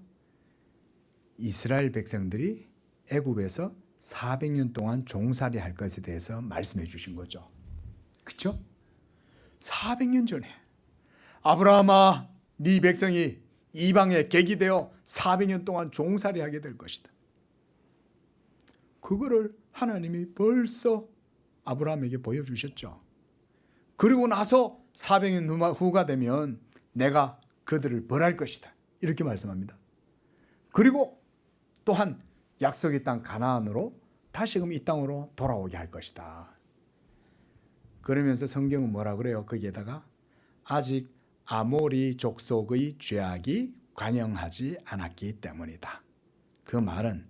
[SPEAKER 1] 이스라엘 백성들이 애굽에서 400년 동안 종살이 할 것에 대해서 말씀해 주신 거죠. 그렇죠? 400년 전에 아브라함아, 네 백성이 이방에 객이 되어 400년 동안 종살이 하게 될 것이다. 그거를 하나님이 벌써 아브라함에게 보여주셨죠. 그리고 나서 400년 후가 되면 내가 그들을 벌할 것이다. 이렇게 말씀합니다. 그리고 또한 약속의 땅 가나안으로 다시금 이 땅으로 돌아오게 할 것이다. 그러면서 성경은 뭐라 그래요? 거기에다가 아직 아모리 족속의 죄악이 관영하지 않았기 때문이다. 그 말은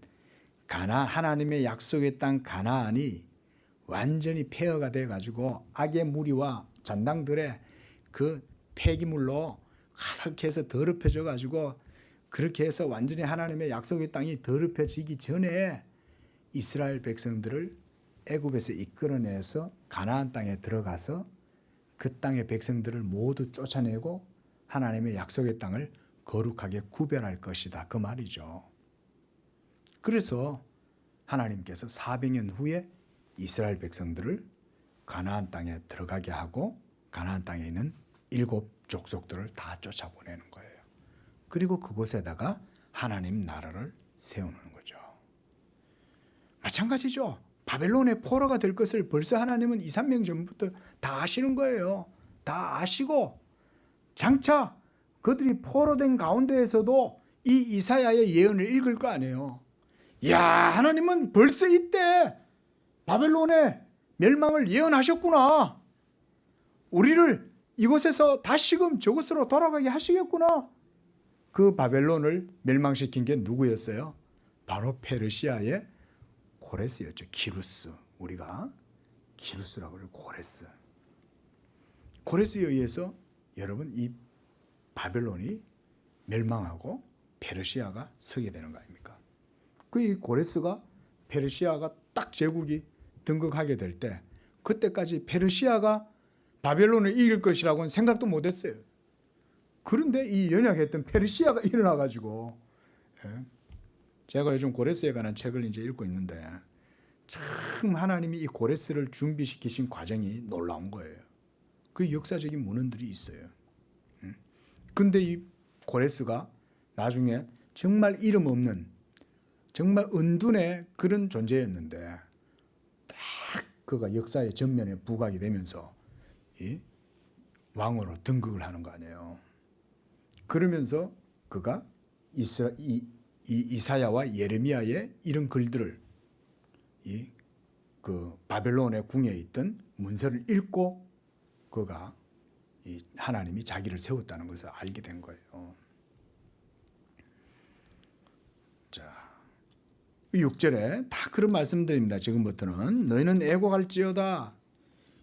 [SPEAKER 1] 하나님의 약속의 땅 가나안이 완전히 폐허가 돼가지고 악의 무리와 잔당들의 그 폐기물로 가득해서 더럽혀져 가지고 그렇게 해서 완전히 하나님의 약속의 땅이 더럽혀지기 전에 이스라엘 백성들을 애굽에서 이끌어내서 가나안 땅에 들어가서 그 땅의 백성들을 모두 쫓아내고 하나님의 약속의 땅을 거룩하게 구별할 것이다. 그 말이죠. 그래서 하나님께서 400년 후에 이스라엘 백성들을 가나안 땅에 들어가게 하고 가나안 땅에 있는 7 족속들을 다 쫓아보내는 거예요. 그리고 그곳에다가 하나님 나라를 세우는 거죠. 마찬가지죠. 바벨론의 포로가 될 것을 벌써 하나님은 2, 3년 전부터 다 아시는 거예요. 다 아시고 장차 그들이 포로된 가운데에서도 이 이사야의 예언을 읽을 거 아니에요. 야, 하나님은 벌써 이때 바벨론의 멸망을 예언하셨구나. 우리를 이곳에서 다시금 저곳으로 돌아가게 하시겠구나. 그 바벨론을 멸망시킨 게 누구였어요? 바로 페르시아의 고레스였죠. 기루스. 우리가 기루스라고 그래요. 고레스. 고레스에 의해서 여러분 이 바벨론이 멸망하고 페르시아가 서게 되는 거 아닙니까? 그 이 고레스가 페르시아가 딱 제국이 등극하게 될 때 그때까지 페르시아가 바벨론을 이길 것이라고는 생각도 못했어요. 그런데 이 연약했던 페르시아가 일어나가지고, 제가 요즘 고레스에 관한 책을 이제 읽고 있는데 참 하나님이 이 고레스를 준비시키신 과정이 놀라운 거예요. 그 역사적인 문헌들이 있어요. 근데 이 고레스가 나중에 정말 이름 없는 정말 은둔의 그런 존재였는데 딱 그가 역사의 전면에 부각이 되면서 이 왕으로 등극을 하는 거 아니에요. 그러면서 그가 이사야와 예레미야의 이런 글들을 그 바벨론의 궁에 있던 문서를 읽고 그가 하나님이 자기를 세웠다는 것을 알게 된 거예요. 자, 6절에 다 그런 말씀드립니다. 지금부터는 너희는 애곡할지어다.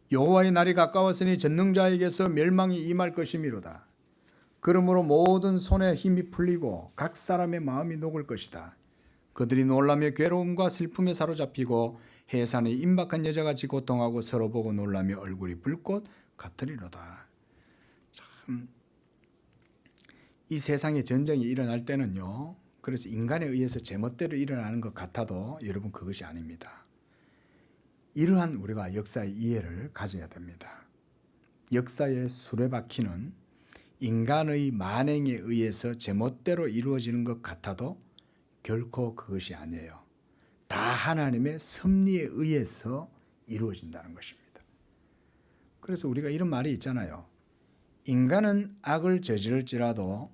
[SPEAKER 1] 여호와의 날이 가까웠으니 전능자에게서 멸망이 임할 것이미로다. 그러므로 모든 손에 힘이 풀리고 각 사람의 마음이 녹을 것이다. 그들이 놀라며 괴로움과 슬픔에 사로잡히고 해산에 임박한 여자같이 고통하고 서로 보고 놀라며 얼굴이 불꽃 같으리로다. 참, 이 세상에 전쟁이 일어날 때는요, 그래서 인간에 의해서 제멋대로 일어나는 것 같아도 여러분 그것이 아닙니다. 이러한 우리가 역사의 이해를 가져야 됩니다. 역사의 수레바퀴는 인간의 만행에 의해서 제멋대로 이루어지는 것 같아도 결코 그것이 아니에요. 다 하나님의 섭리에 의해서 이루어진다는 것입니다. 그래서 우리가 이런 말이 있잖아요. 인간은 악을 저지를지라도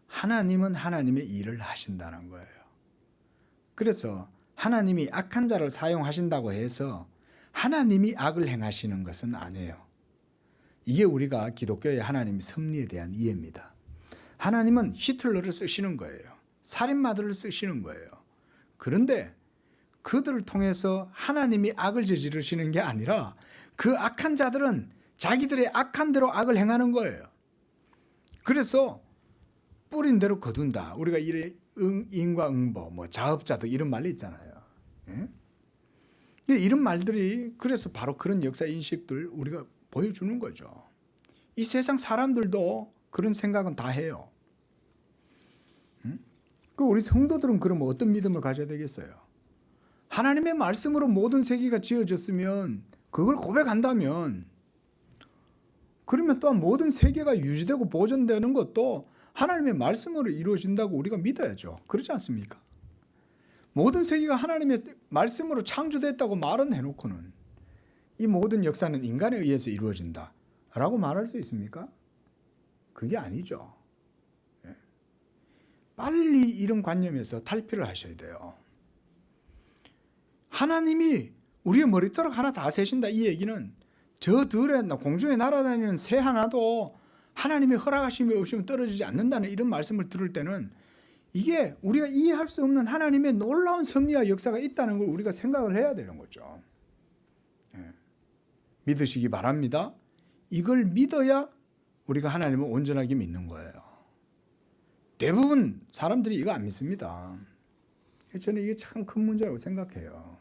[SPEAKER 1] 하나님은 하나님의 일을 하신다는 거예요. 그래서 하나님이 악한 자를 사용하신다고 해서 하나님이 악을 행하시는 것은 아니에요. 이게 우리가 기독교의 하나님의 섭리에 대한 이해입니다. 하나님은 히틀러를 쓰시는 거예요. 살인마들을 쓰시는 거예요. 그런데 그들을 통해서 하나님이 악을 저지르시는 게 아니라 그 악한 자들은 자기들의 악한 대로 악을 행하는 거예요. 그래서 뿌린 대로 거둔다. 우리가 인과 응보, 자업자득 이런 말이 있잖아요. 예? 이런 말들이 그래서 바로 그런 역사 인식들 우리가 보여주는 거죠. 이 세상 사람들도 그런 생각은 다 해요. 그 우리 성도들은 그러면 어떤 믿음을 가져야 되겠어요? 하나님의 말씀으로 모든 세계가 지어졌으면 그걸 고백한다면 그러면 또한 모든 세계가 유지되고 보존되는 것도 하나님의 말씀으로 이루어진다고 우리가 믿어야죠. 그렇지 않습니까? 모든 세계가 하나님의 말씀으로 창조됐다고 말은 해놓고는 이 모든 역사는 인간에 의해서 이루어진다라고 말할 수 있습니까? 그게 아니죠. 빨리 이런 관념에서 탈피를 하셔야 돼요. 하나님이 우리의 머리털 하나 다 세신다 이 얘기는 저 들에 공중에 날아다니는 새 하나도 하나님의 허락하심이 없으면 떨어지지 않는다는 이런 말씀을 들을 때는 이게 우리가 이해할 수 없는 하나님의 놀라운 섭리와 역사가 있다는 걸 우리가 생각을 해야 되는 거죠. 믿으시기 바랍니다. 이걸 믿어야 우리가 하나님을 온전하게 믿는 거예요. 대부분 사람들이 이거 안 믿습니다. 저는 이게 참 큰 문제라고 생각해요.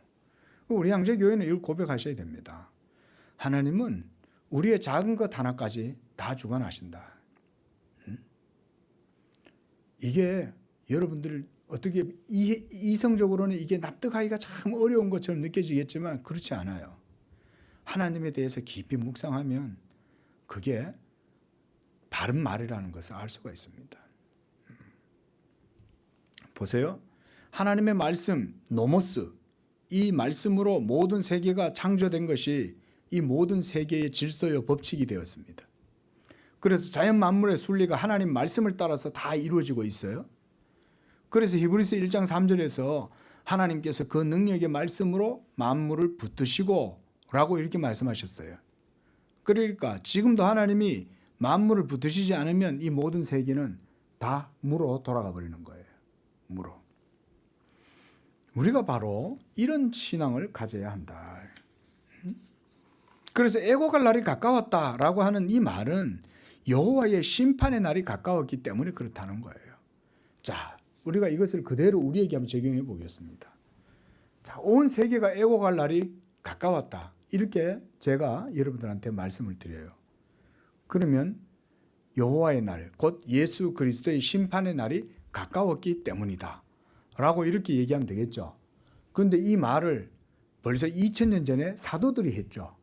[SPEAKER 1] 우리 양재교회는 이걸 고백하셔야 됩니다. 하나님은 우리의 작은 것 하나까지 다 주관하신다. 이게 여러분들 어떻게 이성적으로는 이게 납득하기가 참 어려운 것처럼 느껴지겠지만 그렇지 않아요. 하나님에 대해서 깊이 묵상하면 그게 바른 말이라는 것을 알 수가 있습니다. 보세요. 하나님의 말씀, 노모스, 이 말씀으로 모든 세계가 창조된 것이 이 모든 세계의 질서요 법칙이 되었습니다. 그래서 자연 만물의 순리가 하나님 말씀을 따라서 다 이루어지고 있어요. 그래서 히브리서 1장 3절에서 하나님께서 그 능력의 말씀으로 만물을 붙드시고 라고 이렇게 말씀하셨어요. 그러니까 지금도 하나님이 만물을 붙드시지 않으면 이 모든 세계는 다 무로 돌아가 버리는 거예요. 무로. 우리가 바로 이런 신앙을 가져야 한다. 그래서 애곡할 날이 가까웠다라고 하는 이 말은 여호와의 심판의 날이 가까웠기 때문에 그렇다는 거예요. 자, 우리가 이것을 그대로 우리에게 한번 적용해 보겠습니다. 자, 온 세계가 애곡할 날이 가까웠다. 이렇게 제가 여러분들한테 말씀을 드려요. 그러면 여호와의 날, 곧 예수 그리스도의 심판의 날이 가까웠기 때문이다. 라고 이렇게 얘기하면 되겠죠. 그런데 이 말을 벌써 2000년 전에 사도들이 했죠.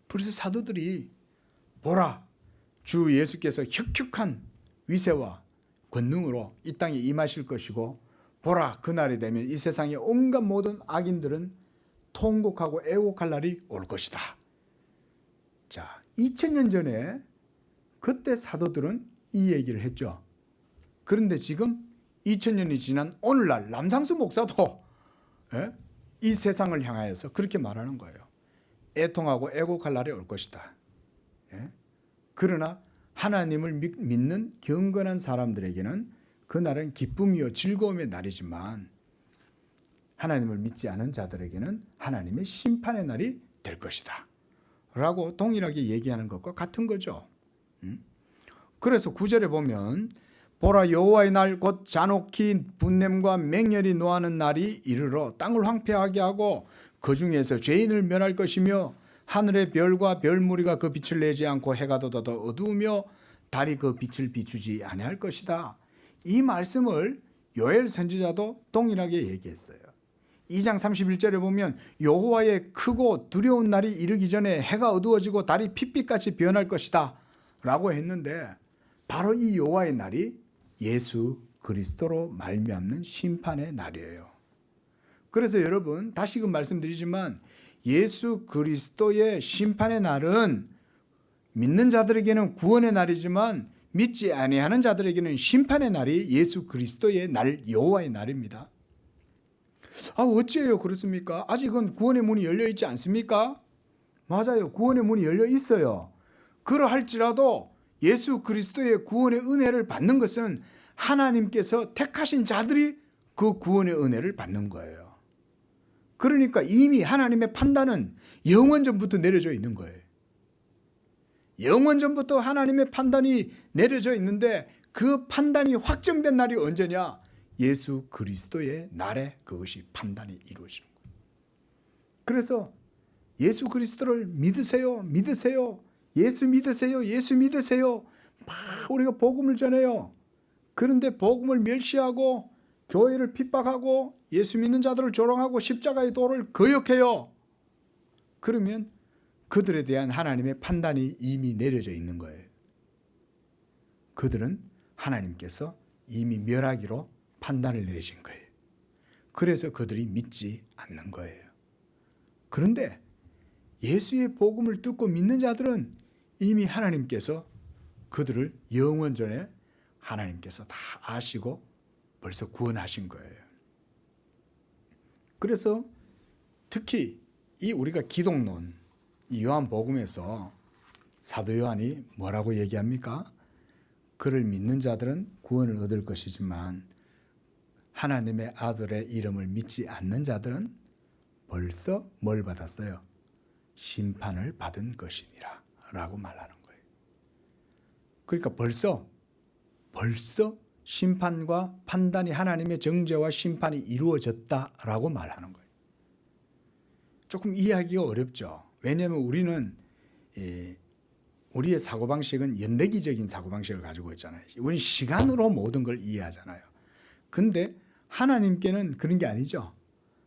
[SPEAKER 1] 벌써 사도들이 보라, 주 예수께서 혁혁한 위세와 권능으로 이 땅에 임하실 것이고 보라, 그날이 되면 이 세상의 온갖 모든 악인들은 통곡하고 애곡할 날이 올 것이다. 자, 2000년 전에 그때 사도들은 이 얘기를 했죠. 그런데 지금 2000년이 지난 오늘날 남상수 목사도 이 세상을 향하여서 그렇게 말하는 거예요. 애통하고 애곡할 날이 올 것이다. 그러나 하나님을 믿는 경건한 사람들에게는 그날은 기쁨이요 즐거움의 날이지만 하나님을 믿지 않은 자들에게는 하나님의 심판의 날이 될 것이다. 라고 동일하게 얘기하는 것과 같은 거죠. 그래서 9절에 보면 보라, 여호와의 날 곧 잔혹히 분냄과 맹렬히 노하는 날이 이르러 땅을 황폐하게 하고 그 중에서 죄인을 멸할 것이며 하늘의 별과 별무리가 그 빛을 내지 않고 해가 돋아도 어두우며 달이 그 빛을 비추지 아니할 것이다. 이 말씀을 요엘 선지자도 동일하게 얘기했어요. 2장 31절에 보면 여호와의 크고 두려운 날이 이르기 전에 해가 어두워지고 달이 핏빛같이 변할 것이다 라고 했는데 바로 이 여호와의 날이 예수 그리스도로 말미암는 심판의 날이에요. 그래서 여러분 다시금 말씀드리지만 예수 그리스도의 심판의 날은 믿는 자들에게는 구원의 날이지만 믿지 아니하는 자들에게는 심판의 날이 예수 그리스도의 날, 여호와의 날입니다. 어찌해요 그렇습니까? 아직은 구원의 문이 열려 있지 않습니까? 맞아요. 구원의 문이 열려 있어요. 그러할지라도 예수 그리스도의 구원의 은혜를 받는 것은 하나님께서 택하신 자들이 그 구원의 은혜를 받는 거예요. 그러니까 이미 하나님의 판단은 영원전부터 내려져 있는 거예요. 영원전부터 하나님의 판단이 내려져 있는데 그 판단이 확정된 날이 언제냐? 예수 그리스도의 날에 그것이 판단이 이루어지는 거예요. 그래서 예수 그리스도를 믿으세요. 믿으세요. 예수 믿으세요. 예수 믿으세요. 막 우리가 복음을 전해요. 그런데 복음을 멸시하고 교회를 핍박하고 예수 믿는 자들을 조롱하고 십자가의 도를 거역해요. 그러면 그들에 대한 하나님의 판단이 이미 내려져 있는 거예요. 그들은 하나님께서 이미 멸하기로 판단을 내리신 거예요. 그래서 그들이 믿지 않는 거예요. 그런데 예수의 복음을 듣고 믿는 자들은 이미 하나님께서 그들을 영원전에 하나님께서 다 아시고 벌써 구원하신 거예요. 그래서 특히 이 우리가 기독론, 이 요한복음에서 사도 요한이 뭐라고 얘기합니까? 그를 믿는 자들은 구원을 얻을 것이지만 하나님의 아들의 이름을 믿지 않는 자들은 벌써 뭘 받았어요? 심판을 받은 것이니라 라고 말하는 거예요. 그러니까 벌써 벌써 심판과 판단이 하나님의 정죄와 심판이 이루어졌다라고 말하는 거예요. 조금 이해하기가 어렵죠. 왜냐하면 우리는 우리의 사고방식은 연대기적인 사고방식을 가지고 있잖아요. 우리는 시간으로 모든 걸 이해하잖아요. 근데 하나님께는 그런 게 아니죠.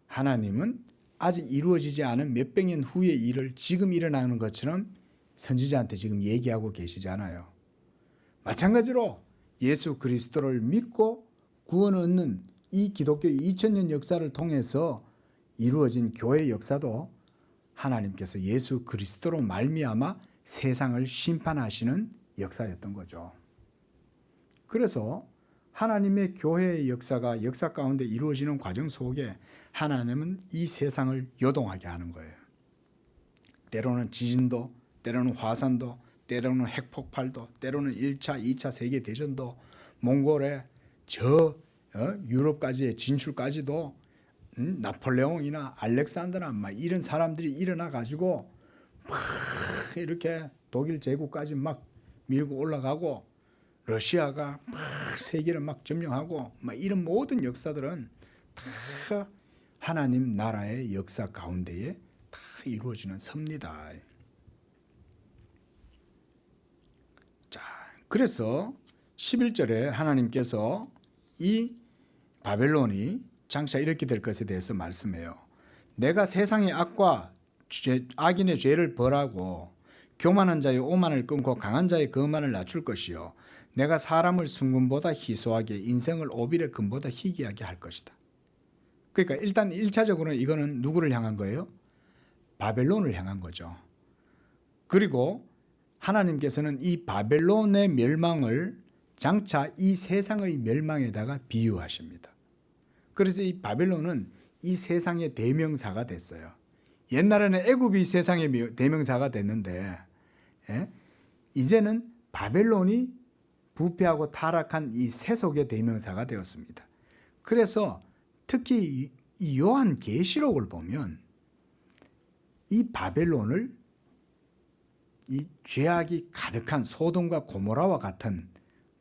[SPEAKER 1] 하나님은 아직 이루어지지 않은 몇백 년 후의 일을 지금 일어나는 것처럼 선지자한테 지금 얘기하고 계시잖아요. 마찬가지로 예수 그리스도를 믿고 구원 얻는 이 기독교 2000년 역사를 통해서 이루어진 교회 역사도 하나님께서 예수 그리스도로 말미암아 세상을 심판하시는 역사였던 거죠. 그래서 하나님의 교회의 역사가 역사 가운데 이루어지는 과정 속에 하나님은 이 세상을 요동하게 하는 거예요. 때로는 지진도, 때로는 화산도, 때로는 핵폭발도, 때로는 1차, 2차 세계대전도, 몽골의 유럽까지의 진출까지도 나폴레옹이나 알렉산더나 막 이런 사람들이 일어나 가지고 막 이렇게 독일 제국까지 막 밀고 올라가고 러시아가 막 세계를 막 점령하고 막 이런 모든 역사들은 다 하나님 나라의 역사 가운데에 다 이루어지는 섭니다. 자, 그래서 11절에 하나님께서 이 바벨론이 장차 이렇게 될 것에 대해서 말씀해요. 내가 세상의 악과 악인의 죄를 벌하고 교만한 자의 오만을 끊고 강한 자의 거만을 낮출 것이요 내가 사람을 순금보다 희소하게 인생을 오빌의 금보다 희귀하게 할 것이다. 그러니까 일단 1차적으로는 이거는 누구를 향한 거예요? 바벨론을 향한 거죠. 그리고 하나님께서는 이 바벨론의 멸망을 장차 이 세상의 멸망에다가 비유하십니다. 그래서 이 바벨론은 이 세상의 대명사가 됐어요. 옛날에는 애굽이 세상의 대명사가 됐는데 이제는 바벨론이 부패하고 타락한 이 세속의 대명사가 되었습니다. 그래서 특히 이 요한계시록을 보면 이 바벨론을 이 죄악이 가득한 소돔과 고모라와 같은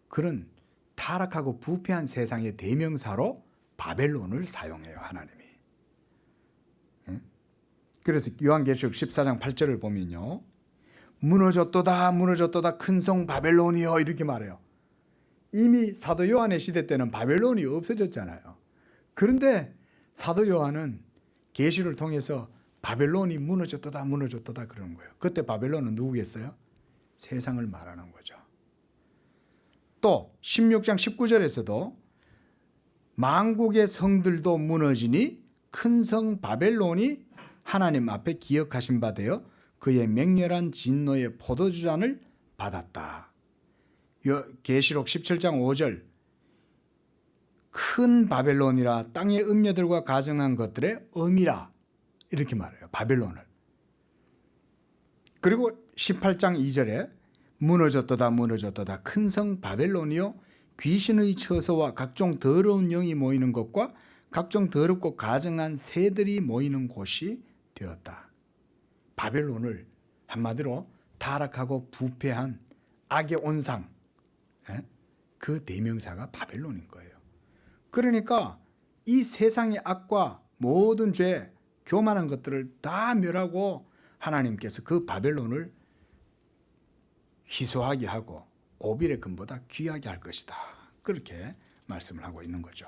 [SPEAKER 1] 그런 타락하고 부패한 세상의 대명사로 바벨론을 사용해요, 하나님이. 그래서 요한계시록 14장 8절을 보면요. 무너졌도다 무너졌도다 큰 성 바벨론이여 이렇게 말해요. 이미 사도 요한의 시대 때는 바벨론이 없어졌잖아요. 그런데 사도 요한은 계시를 통해서 바벨론이 무너졌도다 무너졌도다 그러는 거예요. 그때 바벨론은 누구겠어요? 세상을 말하는 거죠. 또 16장 19절에서도 만국의 성들도 무너지니 큰 성 바벨론이 하나님 앞에 기억하신 바 되어 그의 맹렬한 진노의 포도주잔을 받았다. 계시록 17장 5절 큰 바벨론이라 땅의 음녀들과 가정한 것들의 어미라 이렇게 말해요. 바벨론을. 그리고 18장 2절에 무너졌도다 무너졌도다 큰 성 바벨론이요 귀신의 처소와 각종 더러운 영이 모이는 것과 각종 더럽고 가증한 새들이 모이는 곳이 되었다. 바벨론을 한마디로 타락하고 부패한 악의 온상, 그 대명사가 바벨론인 거예요. 그러니까 이 세상의 악과 모든 죄, 교만한 것들을 다 멸하고 하나님께서 그 바벨론을 희소하게 하고 오빌의 금보다 귀하게 할 것이다. 그렇게 말씀을 하고 있는 거죠.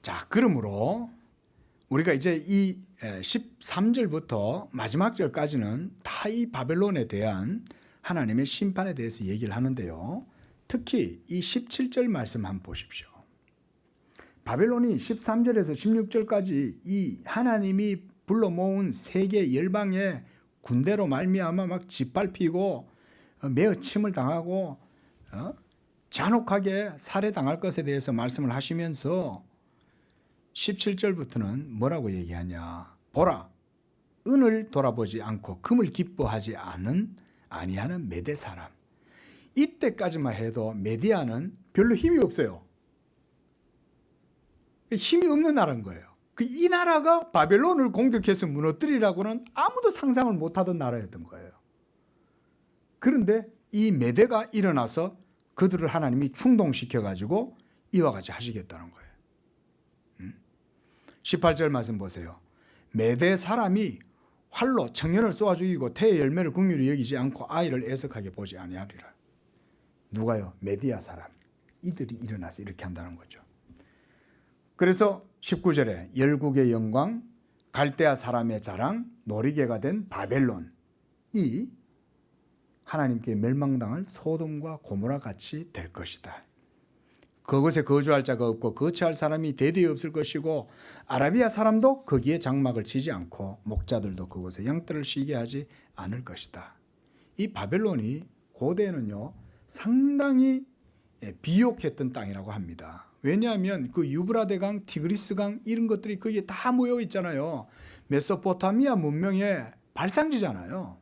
[SPEAKER 1] 자, 그러므로 우리가 이제 이 13절부터 마지막 절까지는 다 이 바벨론에 대한 하나님의 심판에 대해서 얘기를 하는데요. 특히 이 17절 말씀 한번 보십시오. 바벨론이 13절에서 16절까지 이 하나님이 불러 모은 세계 열방의 군대로 말미암아 막 짓밟히고 매어 침을 당하고 잔혹하게 살해당할 것에 대해서 말씀을 하시면서 17절부터는 뭐라고 얘기하냐. 보라, 은을 돌아보지 않고 금을 기뻐하지 아니하는 메대 사람. 이때까지만 해도 메디아는 별로 힘이 없어요. 힘이 없는 나라인 거예요. 이 나라가 바벨론을 공격해서 무너뜨리라고는 아무도 상상을 못하던 나라였던 거예요. 그런데 이 메대가 일어나서 그들을 하나님이 충동시켜가지고 이와 같이 하시겠다는 거예요. 18절 말씀 보세요. 메대 사람이 활로 청년을 쏘아 죽이고 태의 열매를 긍휼히 여기지 않고 아이를 애석하게 보지 아니하리라. 누가요? 메디아 사람. 이들이 일어나서 이렇게 한다는 거죠. 그래서 19절에 열국의 영광, 갈대아 사람의 자랑, 놀이개가 된 바벨론이 하나님께 멸망당할 소돔과 고모라 같이 될 것이다. 그곳에 거주할 자가 없고 거처할 사람이 대대에 없을 것이고 아라비아 사람도 거기에 장막을 치지 않고 목자들도 그곳에 양떼를 쉬게 하지 않을 것이다. 이 바벨론이 고대에는요 상당히 비옥했던 땅이라고 합니다. 왜냐하면 그 유브라데강, 티그리스강 이런 것들이 거기에 다 모여 있잖아요. 메소포타미아 문명의 발상지잖아요.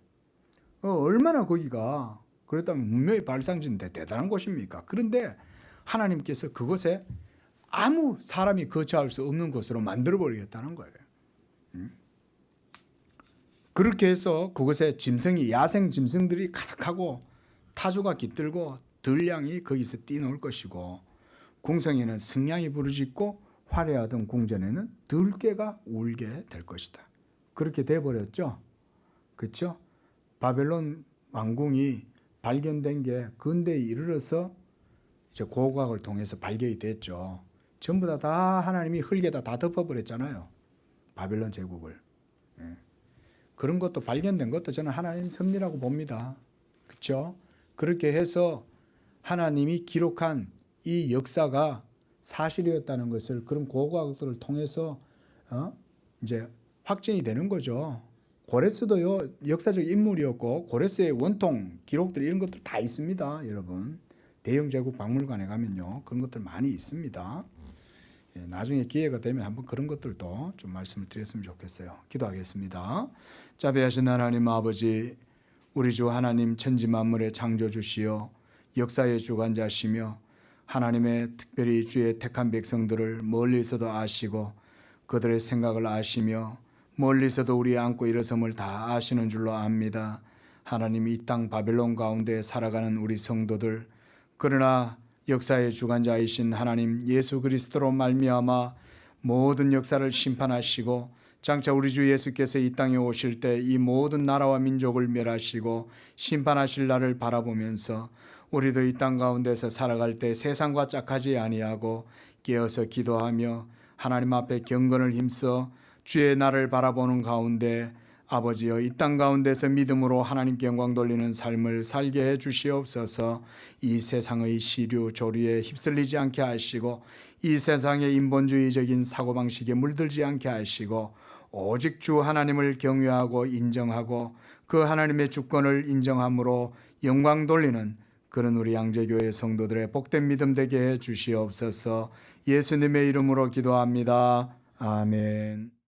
[SPEAKER 1] 얼마나 거기가 그렇다면 문명의 발상지인데 대단한 곳입니까? 그런데 하나님께서 그곳에 아무 사람이 거처할 수 없는 곳으로 만들어버리겠다는 거예요. 그렇게 해서 그곳에 짐승이 야생 짐승들이 가득하고 타조가 깃들고 들량이 거기서 뛰놀 것이고 궁성에는 승냥이 부르짖고 화려하던 궁전에는 들깨가 울게 될 것이다. 그렇게 돼버렸죠. 그렇죠? 바벨론 왕궁이 발견된 게 근대에 이르러서 이제 고고학을 통해서 발견이 됐죠. 전부 다 하나님이 흙에다 다 덮어버렸잖아요. 바벨론 제국을. 그런 것도 발견된 것도 저는 하나님 섭리라고 봅니다. 그렇죠? 그렇게 해서 하나님이 기록한 이 역사가 사실이었다는 것을 그런 고고학들을 통해서 이제 확정이 되는 거죠. 고레스도요 역사적 인물이었고 고레스의 원통 기록들 이런 것들 다 있습니다, 여러분. 대영 제국 박물관에 가면요 그런 것들 많이 있습니다. 나중에 기회가 되면 한번 그런 것들도 좀 말씀을 드렸으면 좋겠어요. 기도하겠습니다. 자비하신 하나님 아버지, 우리 주 하나님 천지 만물의 창조주시여 역사의 주관자시며 하나님의 특별히 주의 택한 백성들을 멀리서도 아시고 그들의 생각을 아시며 멀리서도 우리 안고 일어섬을 다 아시는 줄로 압니다. 하나님, 이 땅 바벨론 가운데 살아가는 우리 성도들, 그러나 역사의 주관자이신 하나님 예수 그리스도로 말미암아 모든 역사를 심판하시고 장차 우리 주 예수께서 이 땅에 오실 때 이 모든 나라와 민족을 멸하시고 심판하실 날을 바라보면서 우리도 이 땅 가운데서 살아갈 때 세상과 짝하지 아니하고 깨어서 기도하며 하나님 앞에 경건을 힘써 주의 날을 바라보는 가운데 아버지여 이 땅 가운데서 믿음으로 하나님께 영광 돌리는 삶을 살게 해 주시옵소서. 이 세상의 시류 조류에 휩쓸리지 않게 하시고 이 세상의 인본주의적인 사고방식에 물들지 않게 하시고 오직 주 하나님을 경외하고 인정하고 그 하나님의 주권을 인정함으로 영광 돌리는 그런 우리 양재교회 성도들의 복된 믿음 되게 해 주시옵소서. 예수님의 이름으로 기도합니다. 아멘.